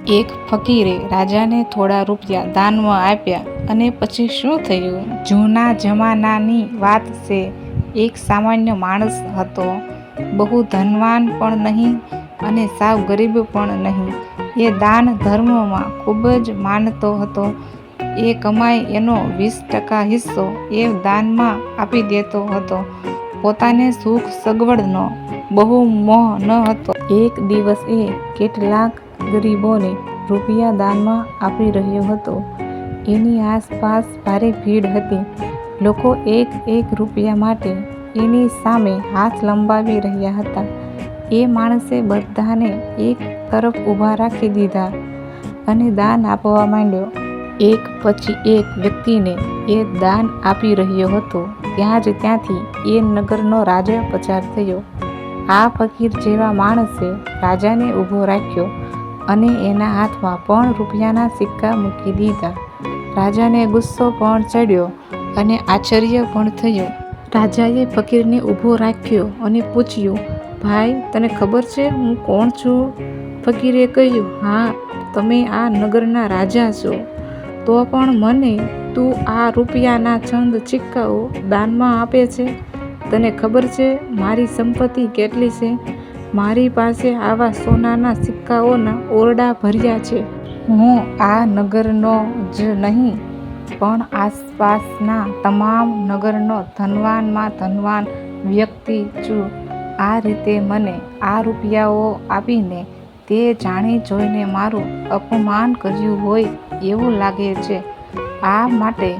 એક ફકીરે રાજાને થોડા રૂપિયા દાનમાં આપ્યા અને પછી શું થયું? જૂના જમાનાની વાત છે. એક સામાન્ય માણસ હતો. બહુ ધનવાન પણ નહીં અને સાવ ગરીબ પણ નહીં. એ દાન ધર્મમાં ખૂબ જ માનતો હતો. એ કમાય એનો 20% હિસ્સો એ દાનમાં આપી દેતો હતો. પોતાને સુખ સગવડનો બહુ મોહ ન હતો. એક દિવસ એ કેટલાક ગરીબોને રૂપિયા દાનમાં આપી રહ્યો હતો. એની આસપાસ ભારે ભીડ હતી. લોકો એક રૂપિયા માટે એની સામે હાથ લંબાવી રહ્યા હતા. એ માણસે બધાને એક તરફ ઊભા રાખી દીધા અને દાન આપવા માંડ્યો. એક પછી એક વ્યક્તિને એ દાન આપી રહ્યો હતો. ત્યાંથી એ નગરનો રાજા પસાર થયો. આ ફકીર જેવા માણસે રાજાને ઊભો રાખ્યો અને એના હાથમાં પણ રૂપિયાના સિક્કા મૂકી દીધા. રાજાને ગુસ્સો પણ ચડ્યો અને આશ્ચર્ય પણ થયું. રાજાએ ફકીરને ઊભો રાખ્યો અને પૂછ્યું, ભાઈ, તને ખબર છે હું કોણ છું? ફકીરે કહ્યું, હા, તમે આ નગરના રાજા છો. તો પણ મને તું આ રૂપિયાના ચંદ સિક્કાઓ દાનમાં આપે છે? તને ખબર છે મારી સંપત્તિ કેટલી છે? મારી પાસે આવા સોનાના સિક્કાઓના ઓરડા ભર્યા છે. હું આ નગરનો જ નહીં પણ આસપાસના તમામ નગરનો ધનવાનમાં ધનવાન વ્યક્તિ છું. આ રીતે મને આ રૂપિયાઓ આપીને તે જાણી જોઈને મારું અપમાન કર્યું હોય એવું લાગે છે. આ માટે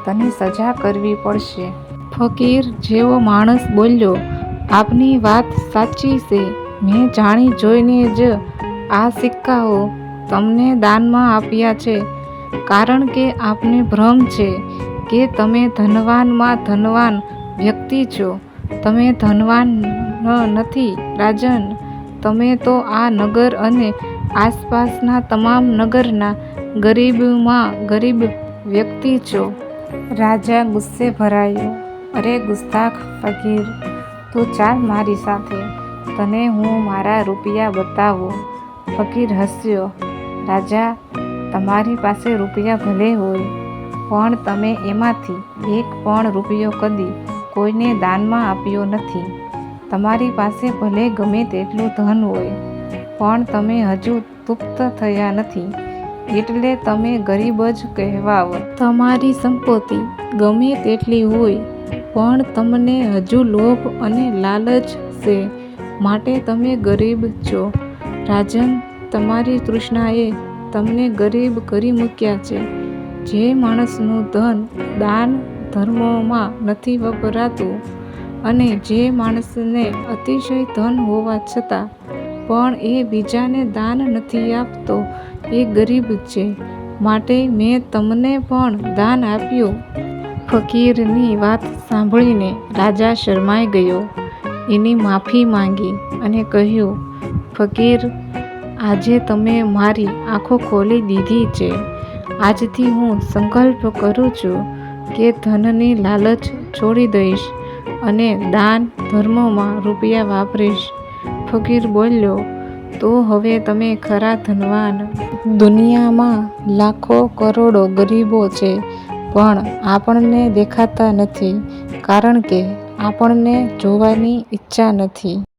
તને સજા કરવી પડશે. ફકીર જેવો માણસ બોલ્યો, આપની વાત સાચી છે. મેં જાણી જોઈને જ આ સિક્કાઓ તમને દાનમાં આપ્યા છે. કારણ કે આપને ભ્રમ છે કે તમે ધનવાનમાં ધનવાન વ્યક્તિ છો. તમે ધનવાન નથી રાજન. તમે તો આ નગર અને આસપાસના તમામ નગરના ગરીબમાં ગરીબ વ્યક્તિ છો. રાજા ગુસ્સે ભરાયો. અરે ગુસ્તાખ ફકીર, તું ચાલ મારી સાથે. તને હું મારા રૂપિયા બતાવું. ફકીર હસ્યો. રાજા, તમારી પાસે રૂપિયા ભલે હોય પણ તમે એમાંથી એક પણ રૂપિયો કદી કોઈને દાનમાં આપ્યો નથી. તમારી પાસે ભલે ગમે તેટલું ધન હોય પણ તમે હજુ તૃપ્ત થયા નથી એટલે તમે ગરીબ જ કહેવાવ. તમારી સંપત્તિ ગમે તેટલી હોય પણ તમને હજુ લોભ અને લાલચ છે માટે તમે ગરીબ છો. રાજન, તમારી તૃષ્ણાએ તમને ગરીબ કરી મૂક્યા છે. જે માણસનું ધન દાન ધર્મમાં નથી વપરાતું અને જે માણસને અતિશય ધન હોવા છતાં પણ એ બીજાને દાન નથી આપતો એ ગરીબ છે. માટે મેં તમને પણ દાન આપ્યું. ફકીરની વાત સાંભળીને રાજા શરમાઈ ગયો. એની માફી માંગી અને કહ્યું, ફકીર, આજે તમે મારી આંખો ખોલી દીધી છે. આજથી હું સંકલ્પ કરું છું કે ધનની લાલચ છોડી દઈશ અને દાન ધર્મમાં રૂપિયા વાપરીશ. ફકીર બોલ્યો, તો હવે તમે ખરા ધનવાન. દુનિયામાં લાખો કરોડો ગરીબો છે પણ આપણને દેખાતા નથી કારણ કે આપણને જોવાની ઈચ્છા નથી.